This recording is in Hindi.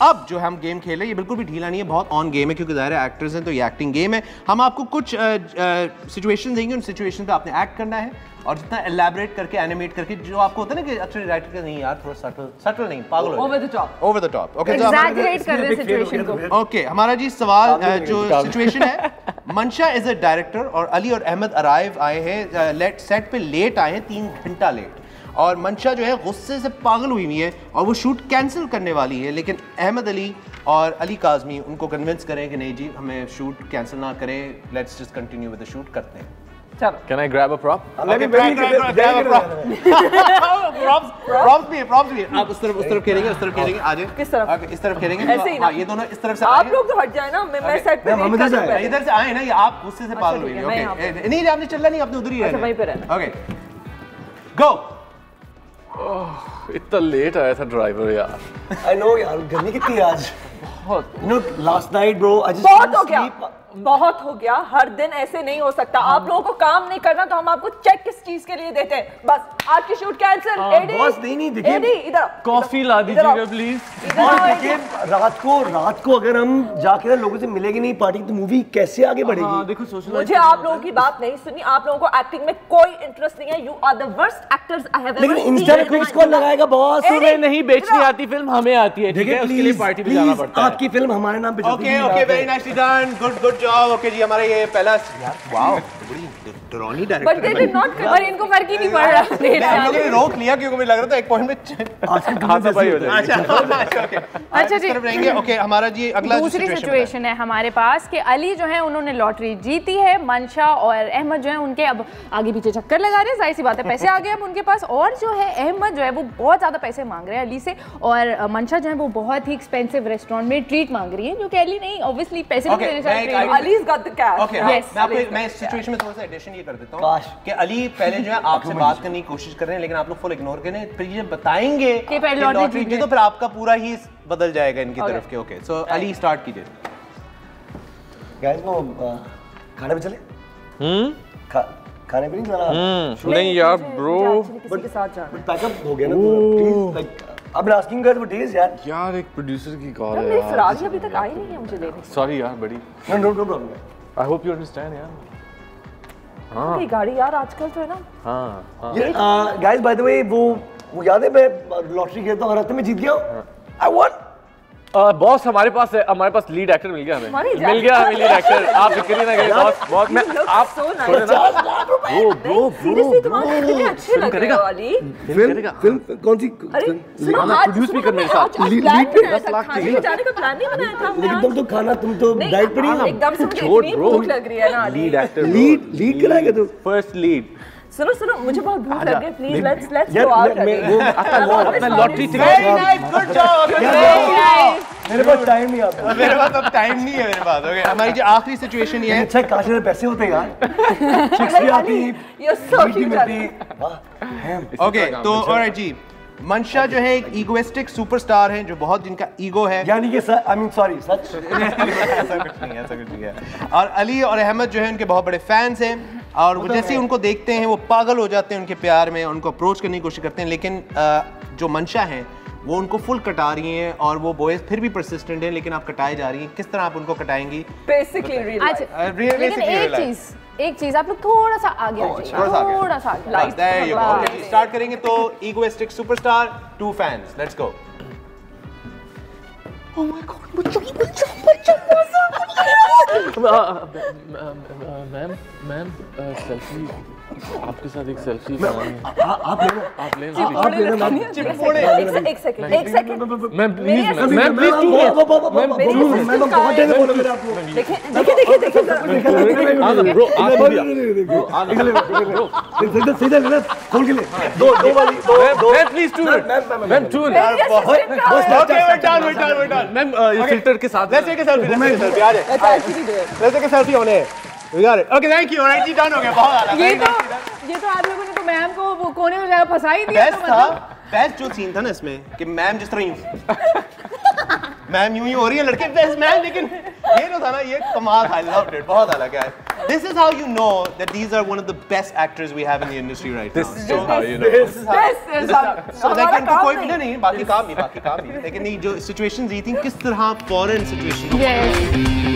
अब जो हम गेम खेले ये बिल्कुल भी ढीला नहीं है, बहुत ऑन गेम है क्योंकि ज़ाहिर है एक्टर्स हैं तो ये एक्टिंग गेम है। हम आपको कुछ सिचुएशन देंगे, उन सिचुएशन पे आपने एक्ट करना है और जितना एलैबोरेट करके एनिमेट करके जो आपको होता है ना कि एक्चुअली राइटर का नहीं यार थोड़ा सटल नहीं पागल हो over the top okay exaggerate कर दे सिचुएशन को। ओके हमारा जी सवाल जो सिचुएशन है, मंशा इज अ डायरेक्टर और अली और अहमद अराइव आए हैं सेट पे लेट आए हैं 3 घंटा लेट, और मंशा जो है गुस्से से पागल हुई है और वो शूट कैंसिल करने वाली है, लेकिन अहमद अली और अली काज़मी उनको कन्विंस करें कि नहीं जी हमें शूट कैंसिल ना करें, let's just continue with the shoot करते हैं। चलो can I grab a prop? Grab a prop. Props भी आप उस तरफ खेलेंगे आ जाए किस तरफ? इस तरफ खेलेंगे। ऐसे ही ना ये दोनों इस तरफ से आप लोग तो हट जाए ना, मैं सेट पे नहीं कर इधर से आए ना, ये आप गुस्से से पागल हुई। ओके नहीं आपने चलना नहीं, आपने उधर ही रहना। वहीं पे रहना। Okay go. इतना लेट आया था ड्राइवर यार। I know यार, गर्मी कितनी है आज। बहुत। You know, last night bro, I just बहुत हो गया, बहुत हो गया। हर दिन ऐसे नहीं हो सकता। आप लोगों को काम नहीं करना तो हम आपको चेक किस चीज के लिए देते हैं? बस आज की शूट कैंसिल। एडी बॉस नहीं देखिए, एडी इधर कॉफी ला दीजिएगा प्लीज। देखिए रात को अगर हम जाके ना लोगों से मिलेंगे नहीं पार्टी तो मूवी कैसे आगे बढ़ेगी? देखो सोशल मुझे आप लोगों की बात नहीं सुनी। आप लोगों को एक्टिंग में कोई इंटरेस्ट नहीं है। You are the worst actors I have ever लेकिन इंस्टा पे क्लिक्स कौन लगाएगा बॉस? तुम्हें नहीं बेचनी आती फिल्म, हमें आती है। ठीक है उसके लिए पार्टी पे जाना पड़ता है। आपकी फिल्म हमारे नाम पे चलती है। Okay very nicely done, good job. Okay जी हमारा ये पहला वाओ बड़ी डरावनी director. But they did not cover, इनको फर्क ही नहीं पड़ रहा। हम लोगों ने रोक लिया क्योंकि मुझे लग रहा था एक पॉइंट में हाथापाई हो जाएगी। अच्छा जी रहेंगे। ओके हमारा जी अगला दूसरी सिचुएशन है हमारे पास कि अली जो है उन्होंने लॉटरी जीती है, मंशा और अहमद जो है उनके अब आगे पीछे चक्कर लगा रहे हैं, जाहिर सी बात है पैसे आ गए अब उनके पास। और जो है अहमद जो है वो बहुत ज्यादा पैसे मांग रहे हैं अली से, और मंशा जो है वो बहुत ही एक्सपेंसिव रेस्टोरेंट में ट्रीट मांग रही है, जो कि अली नहीं ऑब्वियसली पैसे नहीं देना चाहती। Ali is got the cash. Okay मैं इस सिचुएशन में थोड़ा सा एडिशन ये कर देता हूं कि अली पहले जो है आपसे बात करने की कोशिश कर रहे हैं लेकिन आप लोग फुल इग्नोर कर रहे हैं, फिर ये बताएंगे कि लॉटरी जीते तो फिर आपका पूरा ही बदल जाएगा इनकी तरफ के। ओके सो अली स्टार्ट कीजिए। गाइस वो खाने पे चले? खाने पे नहीं जाना? नहीं यार ब्रो, किसी के साथ जाना। पैकअप हो गया ना प्लीज, लाइक अब मैं आस्किंग गाइस फॉर डेज यार एक प्रोड्यूसर की कॉल है मेरी यार। फरारी अभी तक आई नहीं है मुझे लेने। सॉरी यार बड़ी। No problem. I hope you understand यार। हाँ ये गाड़ी यार आजकल तो है ना। हाँ गाइस बाय द वे वो याद है मैं लॉटरी खेलता हूँ, हर हफ्ते में जीत गया। आई वॉन। बॉस हमारे पास लीड एक्टर मिल गया हमें लीड एक्टर। आप फिक्र ही ना करिए बॉस मैं आप सीरियसली तुम्हारे कितने अच्छे लग रहे हो अली। फिल्म कौन सी? अरे सुनो आज प्रोड्यूस भी करने के साथ खाने जाने का प्लान नहीं बनाया था हमने। लेकिन तुम तो खाना तुम तो डाइट पर ही हो। एकदम से मुझे इतनी भूख लग रही है ना। लीड एक्टर लीड कराएगा तू? First lead. सुनो मुझे बहुत भूख लग गई, प्लीज लेट्स गो आउट। अपना lottery ticket. Very nice good job. मेरे पास टाइम नहीं आता। मेरे पास अब टाइम नहीं है मेरे पास। ओके हमारी जो आखिरी सिचुएशन ये है। अच्छा काश मेरे पैसे होते यार। चिक्स भी आती, यू सो क्यूट। ओके तो ऑलराइट जी, मंशा जो है एक ईगोइस्टिक सुपरस्टार है जो बहुत जिनका ईगो है, यानी कि आई मीन सॉरी सच। ऐसा कुछ नहीं है। और अली और अहमद जो है उनके बहुत बड़े फैंस हैं और वो जैसे ही उनको देखते हैं वो पागल हो जाते हैं उनके प्यार में, उनको अप्रोच करने की कोशिश करते हैं, लेकिन जो मंशा हैं वो उनको फुल कटा रही हैं और वो बॉयज फिर भी परसिस्टेंट हैं, लेकिन आप कटाए जा रही हैं। किस तरह आप उनको कटाएंगी? बेसिकली लेकिन एक चीज आप लोग थोड़ा सा आगे आ जाइए, थोड़ा सा आगे। स्टार्ट करेंगे तो egoistic superstar, 2 fans, let's go. Oh my God ma'am selfie आपके साथ एक सेल्फी आप ले लो मैम। एक सेकंड मैम प्लीज मैम बहुत देर बोलो मेरे आपको। देखिए सीधा लेना खोल के ले। दो वाली ma'am please 2 minute ma'am 2 minute ma'am ये फिल्टर के साथ लेट्स टेक अ सेल्फी आ जाए। Let's take a selfie on air. We got it. Okay thank you. Alright जी डन हो गया। बहुत आला। ये तो आप लोगों ने तो मैम को वो कोने में जाकर फंसा ही दिया। बेस्ट जो सीन था ना इसमें कि मैम जिस तरह मैम यूं ही हो रही है लड़के बेस्ट मैम, लेकिन ये जो था ना ये कमाल था, I loved it, बहुत अलग है. This is how you know that these are one of the best actors we have in the industry right now. This is how you know. So लेकिन कोई नहीं, बाकी काम नहीं, लेकिन ये जो situations ये थी किस तरह foreign situation. Yes.